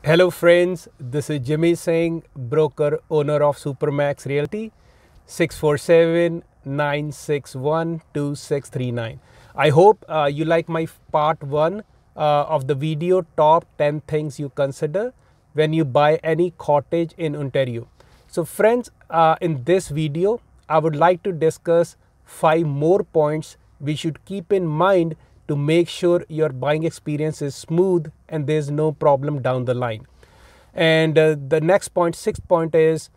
Hello friends, this is Jimmy Singh, broker owner of Supermax Realty, 647-961-2639. I hope you like my part 1 of the video top 10 things you consider when you buy any cottage in Ontario. So friends, in this video, I would like to discuss 5 more points we should keep in mind to make sure your buying experience is smooth and there's no problem down the line. And the next point, sixth point, is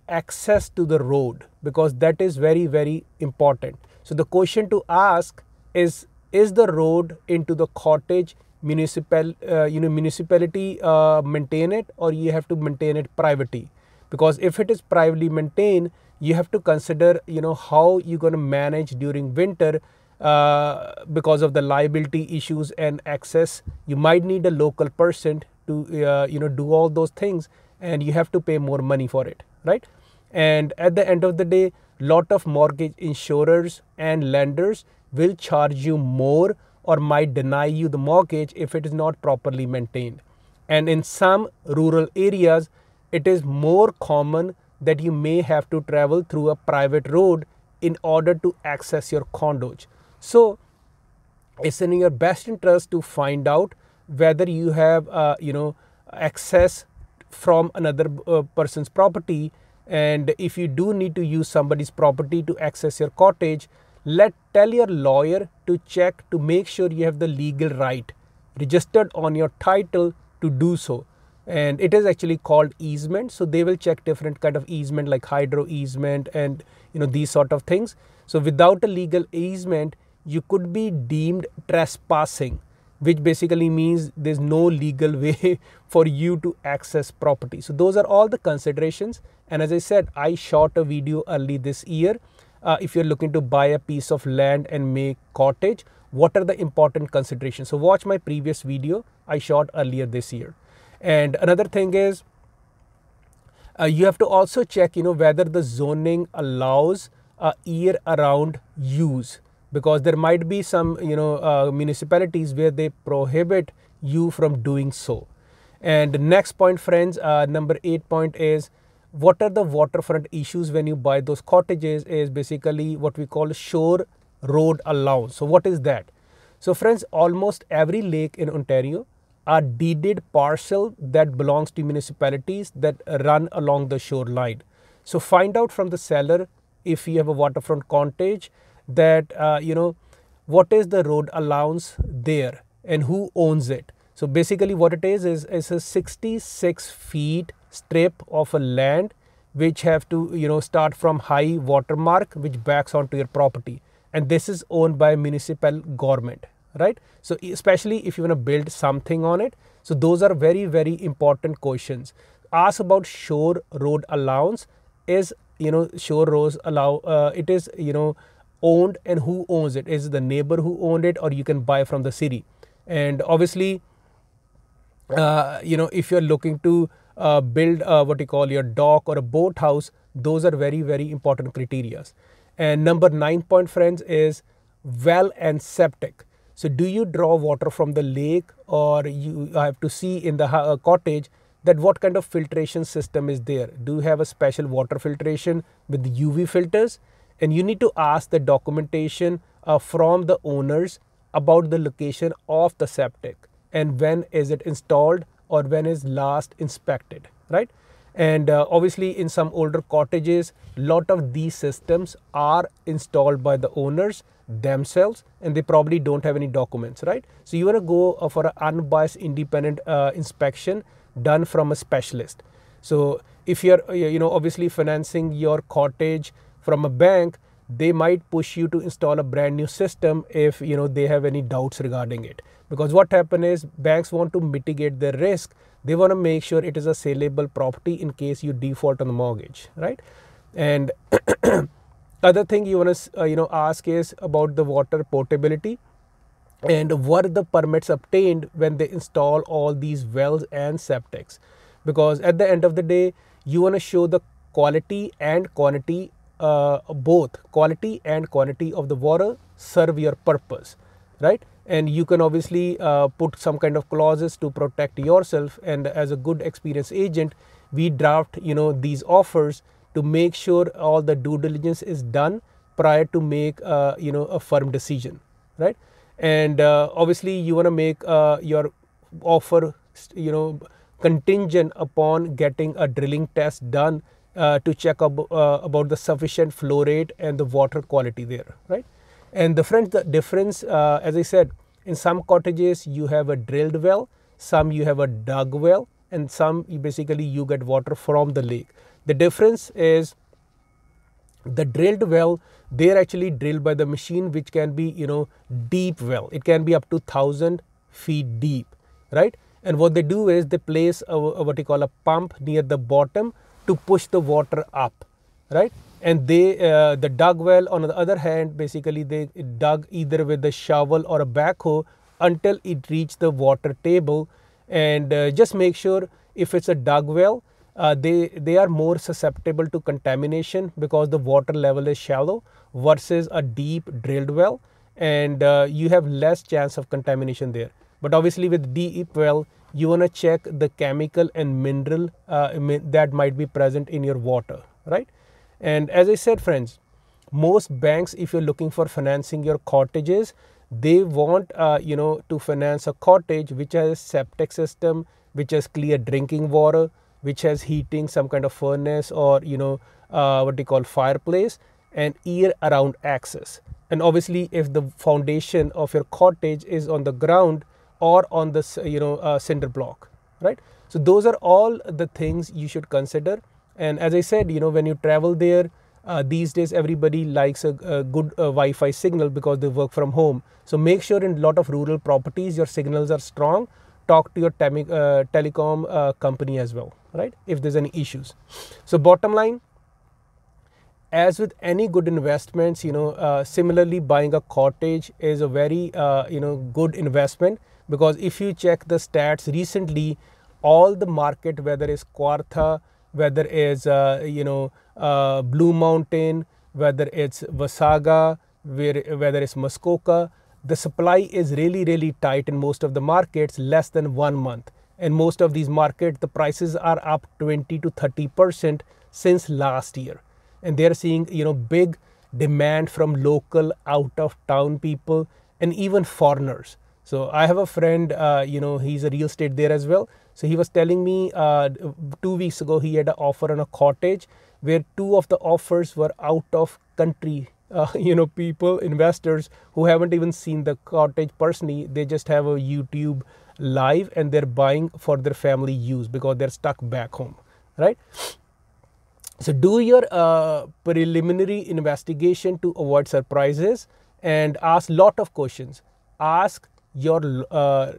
access to the road, because that is very, very important. So the question to ask is the road into the cottage municipality maintain it, or you have to maintain it privately? Because if it is privately maintained, you have to consider how you're going to manage during winter because of the liability issues and access. You might need a local person to do all those things, and you have to pay more money for it, right? And at the end of the day, lot of mortgage insurers and lenders will charge you more or might deny you the mortgage if it is not properly maintained. And in some rural areas, it is more common that you may have to travel through a private road in order to access your condos. So it's in your best interest to find out whether you have access from another person's property. And if you do need to use somebody's property to access your cottage, tell your lawyer to check to make sure you have the legal right registered on your title to do so. And it is actually called easement. So they will check different kind of easement like hydro easement and these sort of things. So without a legal easement, you could be deemed trespassing, which basically means there's no legal way for you to access property. So those are all the considerations. And as I said, I shot a video early this year. If you're looking to buy a piece of land and make cottage, what are the important considerations? So watch my previous video I shot earlier this year. And another thing is, you have to also check, whether the zoning allows year-round use, because there might be some, municipalities where they prohibit you from doing so. And next point, friends, number 8 point is, what are the waterfront issues when you buy those cottages is basically what we call shore road allowance. So what is that? So friends, almost every lake in Ontario are deeded parcel that belongs to municipalities that run along the shoreline. So find out from the seller, if you have a waterfront cottage, that what is the road allowance there and who owns it. So basically what it is a 66 feet strip of a land which have to start from high water mark, which backs onto your property, and this is owned by municipal government, right? So especially if you want to build something on it. So those are very, very important questions. Ask about shore road allowance. Is shore roads allow it is owned, and who owns it? Is it the neighbor who owned it, or you can buy from the city? And obviously if you're looking to build what you call your dock or a boat house, those are very, very important criteria. And number 9 point, friends, is well and septic. So do you draw water from the lake, or you have to see in the cottage that what kind of filtration system is there? Do you have a special water filtration with UV filters? And you need to ask the documentation from the owners about the location of the septic and when is it installed or when is last inspected, right? And obviously in some older cottages, lot of these systems are installed by the owners themselves, and they probably don't have any documents, right? So you want to go for an unbiased independent inspection done from a specialist. So if you're obviously financing your cottage from a bank, they might push you to install a brand new system if they have any doubts regarding it. Because what happens is, banks want to mitigate their risk. They want to make sure it is a saleable property in case you default on the mortgage, right? And other thing you want to ask is about the water portability, and were the permits obtained when they install all these wells and septics. Because at the end of the day, you want to show the quality and quantity, both quality and quantity of the water serve your purpose, right? and you can obviously put some kind of clauses to protect yourself. And as a good experienced agent, we draft these offers to make sure all the due diligence is done prior to make a firm decision, right? And obviously you want to make your offer contingent upon getting a drilling test done to check about the sufficient flow rate and the water quality there, right? And the difference, as I said, in some cottages you have a drilled well, some you have a dug well, and some basically you get water from the lake. The difference is the drilled well, they're actually drilled by the machine, which can be deep well. It can be up to 1,000 feet deep, right? And what they do is they place a what you call a pump near the bottom to push the water up, right? And the dug well, on the other hand, basically they dug either with a shovel or a backhoe until it reached the water table. And just make sure, if it's a dug well, they are more susceptible to contamination because the water level is shallow versus a deep drilled well, and you have less chance of contamination there. But obviously with deep well, you want to check the chemical and mineral that might be present in your water, right? And as I said, friends, most banks, if you're looking for financing your cottages, they want to finance a cottage which has a septic system, which has clear drinking water, which has heating, some kind of furnace, or what they call fireplace, and year-round access. And obviously, if the foundation of your cottage is on the ground or on the cinder block, right? So those are all the things you should consider. And as I said, when you travel there, these days everybody likes a good Wi-Fi signal because they work from home. So make sure in a lot of rural properties your signals are strong. Talk to your telecom company as well, right, if there's any issues. So bottom line, as with any good investments, similarly buying a cottage is a very good investment, because if you check the stats recently, all the market, whether it's Kawartha, whether it's Blue Mountain, whether it's Wasaga, whether it's Muskoka, the supply is really tight in most of the markets, less than 1 month. And most of these markets, the prices are up 20 to 30% since last year. And they're seeing big demand from local, out of town people and even foreigners. So I have a friend, he's a real estate there as well. So he was telling me 2 weeks ago he had an offer on a cottage where 2 of the offers were out of country people, investors who haven't even seen the cottage personally. They just have a YouTube live and they're buying for their family use because they're stuck back home, right? So do your preliminary investigation to avoid surprises and ask lot of questions. Ask your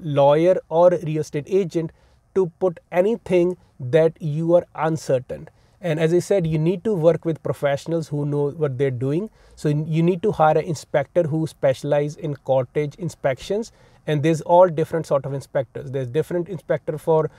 lawyer or real estate agent to put anything that you are uncertain. And as I said, you need to work with professionals who know what they're doing. So you need to hire an inspector who specializes in cottage inspections. And there's all different sort of inspectors. There's different inspector for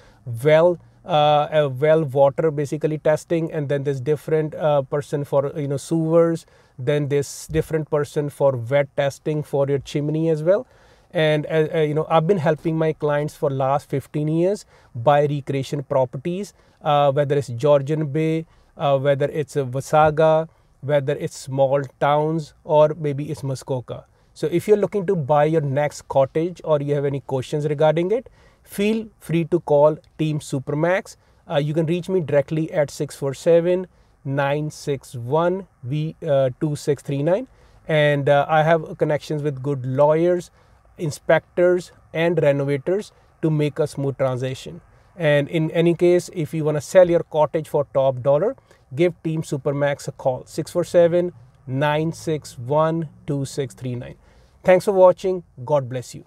well water basically testing, and then there's different person for sewers. Then there's different person for wet testing for your chimney as well. And I've been helping my clients for last 15 years buy recreation properties, whether it's Georgian Bay, whether it's Wasaga, whether it's small towns, or maybe it's Muskoka. So if you're looking to buy your next cottage or you have any questions regarding it, feel free to call Team Supermax. You can reach me directly at 647-961-2639. And I have connections with good lawyers, inspectors, and renovators to make a smooth transition. And in any case, if you want to sell your cottage for top dollar, give Team Supermax a call, 647-961-2639. Thanks for watching. God bless you.